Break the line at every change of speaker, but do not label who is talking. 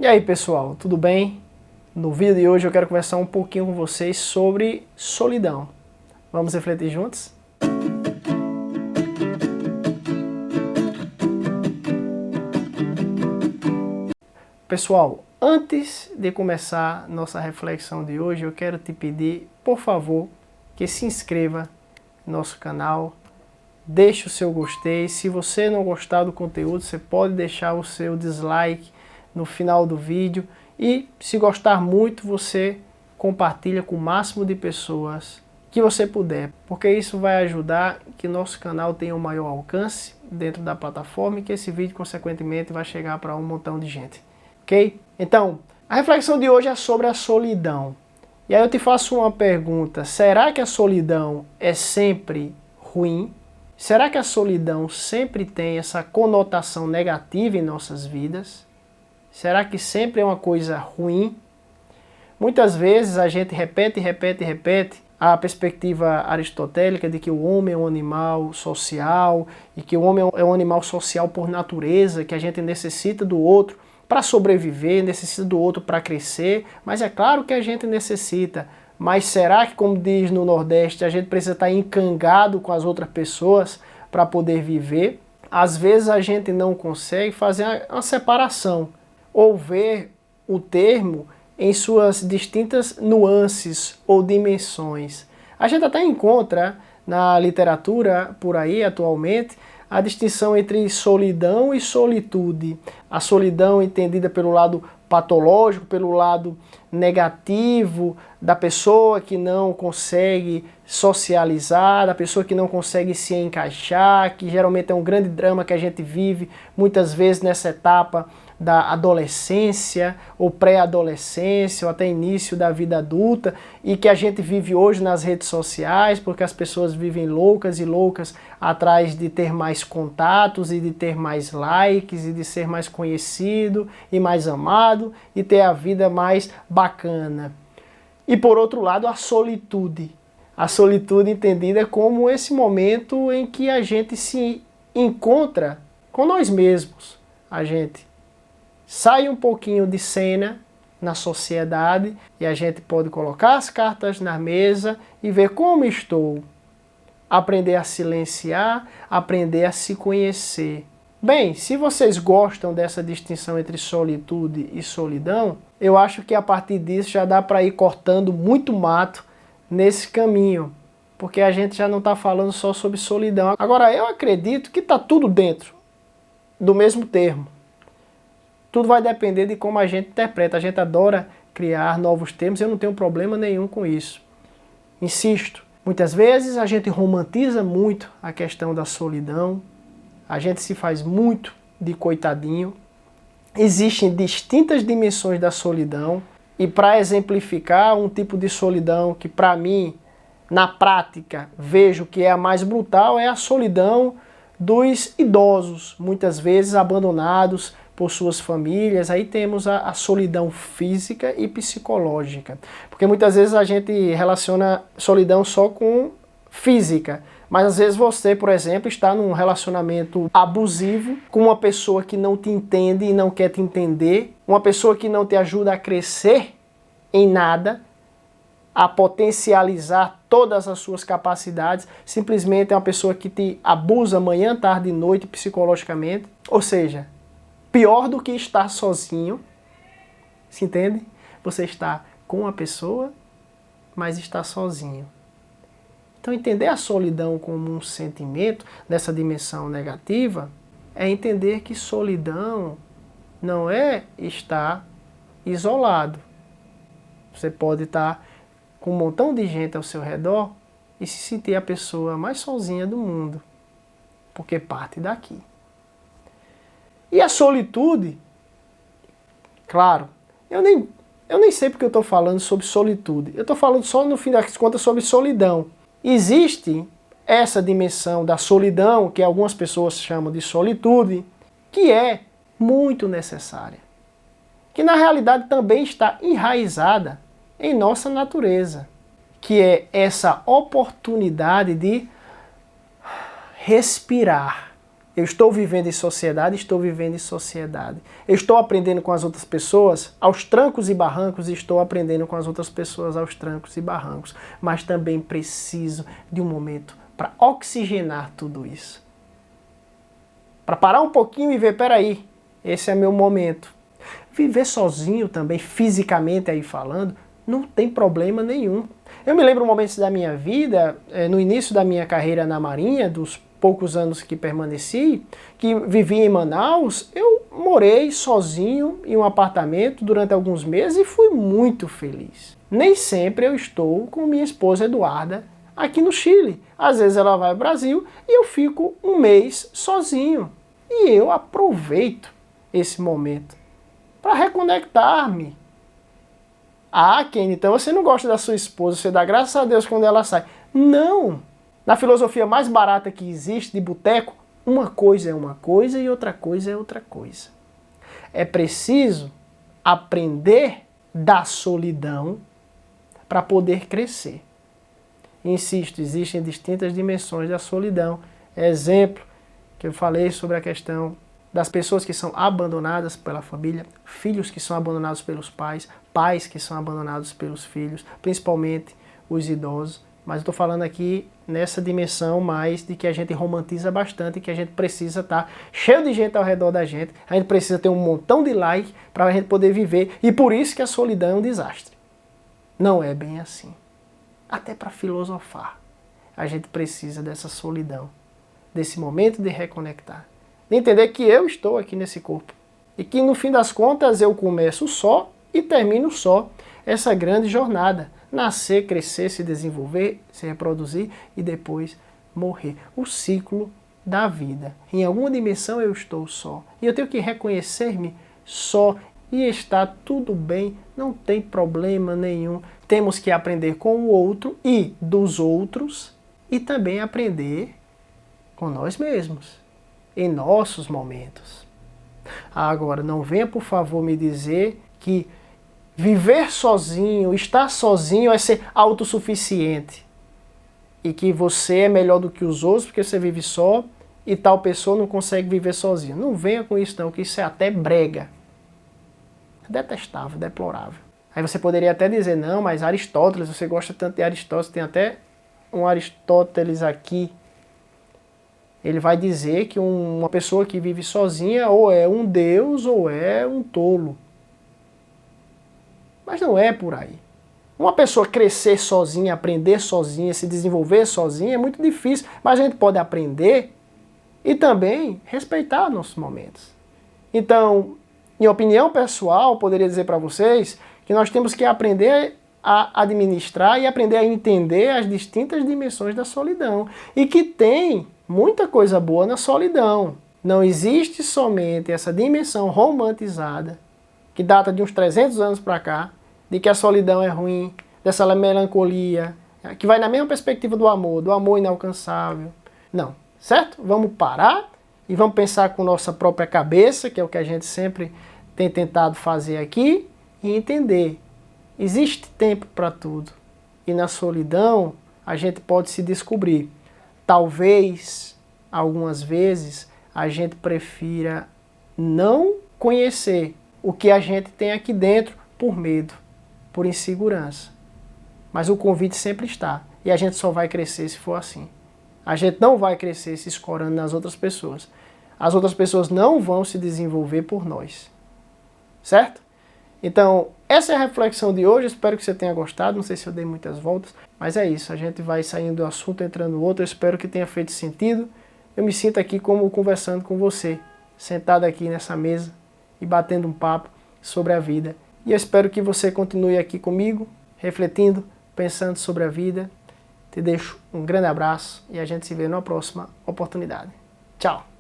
E aí pessoal, tudo bem? No vídeo de hoje eu quero conversar um pouquinho com vocês sobre solidão. Vamos refletir juntos? Pessoal, antes de começar nossa reflexão de hoje, eu quero te pedir, por favor, que se inscreva no nosso canal, deixe o seu gostei. Se você não gostar do conteúdo, você pode deixar o seu dislike no final do vídeo. E se gostar muito, você compartilha com o máximo de pessoas que você puder, porque isso vai ajudar que nosso canal tenha um maior alcance dentro da plataforma e que esse vídeo, consequentemente, vai chegar para um montão de gente. Ok? Então, a reflexão de hoje é sobre a solidão. E aí eu te faço uma pergunta: será que a solidão é sempre ruim? Será que a solidão sempre tem essa conotação negativa em nossas vidas? Será que sempre é uma coisa ruim? Muitas vezes a gente repete a perspectiva aristotélica de que o homem é um animal social e que o homem é um animal social por natureza, que a gente necessita do outro para sobreviver, necessita do outro para crescer, mas é claro que a gente necessita. Mas será que, como diz no Nordeste, a gente precisa estar encangado com as outras pessoas para poder viver? Às vezes a gente não consegue fazer uma separação ou ver o termo em suas distintas nuances ou dimensões. A gente até encontra na literatura por aí atualmente a distinção entre solidão e solitude. A solidão entendida pelo lado patológico, pelo lado negativo da pessoa que não consegue socializar, da pessoa que não consegue se encaixar, que geralmente é um grande drama que a gente vive muitas vezes nessa etapa da adolescência ou pré-adolescência ou até início da vida adulta, e que a gente vive hoje nas redes sociais, porque as pessoas vivem loucas e loucas atrás de ter mais contatos e de ter mais likes e de ser mais conhecido e mais amado e ter a vida mais bacana. E por outro lado, a solitude entendida como esse momento em que a gente se encontra com nós mesmos. A gente sai um pouquinho de cena na sociedade e a gente pode colocar as cartas na mesa e ver como estou. Aprender a silenciar, aprender a se conhecer. Bem, se vocês gostam dessa distinção entre solitude e solidão, eu acho que a partir disso já dá para ir cortando muito mato nesse caminho, porque a gente já não está falando só sobre solidão. Agora, eu acredito que está tudo dentro do mesmo termo. Tudo vai depender de como a gente interpreta. A gente adora criar novos termos, eu não tenho problema nenhum com isso. Insisto, muitas vezes a gente romantiza muito a questão da solidão, a gente se faz muito de coitadinho. Existem distintas dimensões da solidão, e para exemplificar um tipo de solidão que para mim, na prática, vejo que é a mais brutal, é a solidão dos idosos, muitas vezes abandonados por suas famílias. Aí temos a solidão física e psicológica, porque muitas vezes a gente relaciona solidão só com física, mas às vezes você, por exemplo, está num relacionamento abusivo com uma pessoa que não te entende e não quer te entender, uma pessoa que não te ajuda a crescer em nada, a potencializar todas as suas capacidades, simplesmente é uma pessoa que te abusa manhã, tarde e noite psicologicamente. Ou seja, pior do que estar sozinho, se entende? Você está com a pessoa, mas está sozinho. Então entender a solidão como um sentimento dessa dimensão negativa é entender que solidão não é estar isolado. Você pode estar com um montão de gente ao seu redor e se sentir a pessoa mais sozinha do mundo, porque parte daqui. E a solitude, claro, eu nem sei porque eu estou falando sobre solitude. Eu estou falando só, no fim das contas, sobre solidão. Existe essa dimensão da solidão, que algumas pessoas chamam de solitude, que é muito necessária. Que na realidade também está enraizada em nossa natureza. Que é essa oportunidade de respirar. Eu estou vivendo em sociedade, estou vivendo em sociedade. Eu estou aprendendo com as outras pessoas aos trancos e barrancos, e estou aprendendo com as outras pessoas aos trancos e barrancos. Mas também preciso de um momento para oxigenar tudo isso. Para parar um pouquinho e ver, peraí, esse é meu momento. Viver sozinho também, fisicamente aí falando, não tem problema nenhum. Eu me lembro momentos da minha vida, no início da minha carreira na Marinha, dos poucos anos que permaneci, que vivi em Manaus, eu morei sozinho em um apartamento durante alguns meses e fui muito feliz. Nem sempre eu estou com minha esposa Eduarda aqui no Chile. Às vezes ela vai ao Brasil e eu fico um mês sozinho. E eu aproveito esse momento para reconectar-me. Ah, Kenny, então você não gosta da sua esposa, você dá graças a Deus quando ela sai. Não! Na filosofia mais barata que existe de boteco, uma coisa é uma coisa e outra coisa é outra coisa. É preciso aprender da solidão para poder crescer. Insisto, existem distintas dimensões da solidão. Exemplo que eu falei sobre a questão das pessoas que são abandonadas pela família, filhos que são abandonados pelos pais, pais que são abandonados pelos filhos, principalmente os idosos. Mas eu estou falando aqui nessa dimensão mais de que a gente romantiza bastante, que a gente precisa estar cheio de gente ao redor da gente, a gente precisa ter um montão de like para a gente poder viver, e por isso que a solidão é um desastre. Não é bem assim. Até para filosofar, a gente precisa dessa solidão, desse momento de reconectar, de entender que eu estou aqui nesse corpo e que no fim das contas eu começo só e termino só essa grande jornada. Nascer, crescer, se desenvolver, se reproduzir e depois morrer. O ciclo da vida. Em alguma dimensão eu estou só. E eu tenho que reconhecer-me só. E está tudo bem, não tem problema nenhum. Temos que aprender com o outro e dos outros e também aprender com nós mesmos, em nossos momentos. Agora, não venha por favor me dizer que viver sozinho, estar sozinho é ser autossuficiente. E que você é melhor do que os outros porque você vive só e tal pessoa não consegue viver sozinha. Não venha com isso não, que isso é até brega. Detestável, deplorável. Aí você poderia até dizer, não, mas Aristóteles, você gosta tanto de Aristóteles, tem até um Aristóteles aqui. Ele vai dizer que uma pessoa que vive sozinha ou é um deus ou é um tolo. Mas não é por aí. Uma pessoa crescer sozinha, aprender sozinha, se desenvolver sozinha é muito difícil, mas a gente pode aprender e também respeitar nossos momentos. Então, em opinião pessoal, poderia dizer para vocês que nós temos que aprender a administrar e aprender a entender as distintas dimensões da solidão. E que tem muita coisa boa na solidão. Não existe somente essa dimensão romantizada, que data de uns 300 anos para cá, de que a solidão é ruim, dessa melancolia, que vai na mesma perspectiva do amor inalcançável. Não, certo? Vamos parar e vamos pensar com nossa própria cabeça, que é o que a gente sempre tem tentado fazer aqui, e entender. Existe tempo para tudo. E na solidão a gente pode se descobrir. Talvez, algumas vezes, a gente prefira não conhecer o que a gente tem aqui dentro por medo, por insegurança. Mas o convite sempre está. E a gente só vai crescer se for assim. A gente não vai crescer se escorando nas outras pessoas. As outras pessoas não vão se desenvolver por nós. Certo? Então, essa é a reflexão de hoje. Espero que você tenha gostado. Não sei se eu dei muitas voltas, mas é isso. A gente vai saindo do assunto, entrando no outro. Eu espero que tenha feito sentido. Eu me sinto aqui como conversando com você, sentado aqui nessa mesa e batendo um papo sobre a vida. E eu espero que você continue aqui comigo, refletindo, pensando sobre a vida. Te deixo um grande abraço e a gente se vê na próxima oportunidade. Tchau!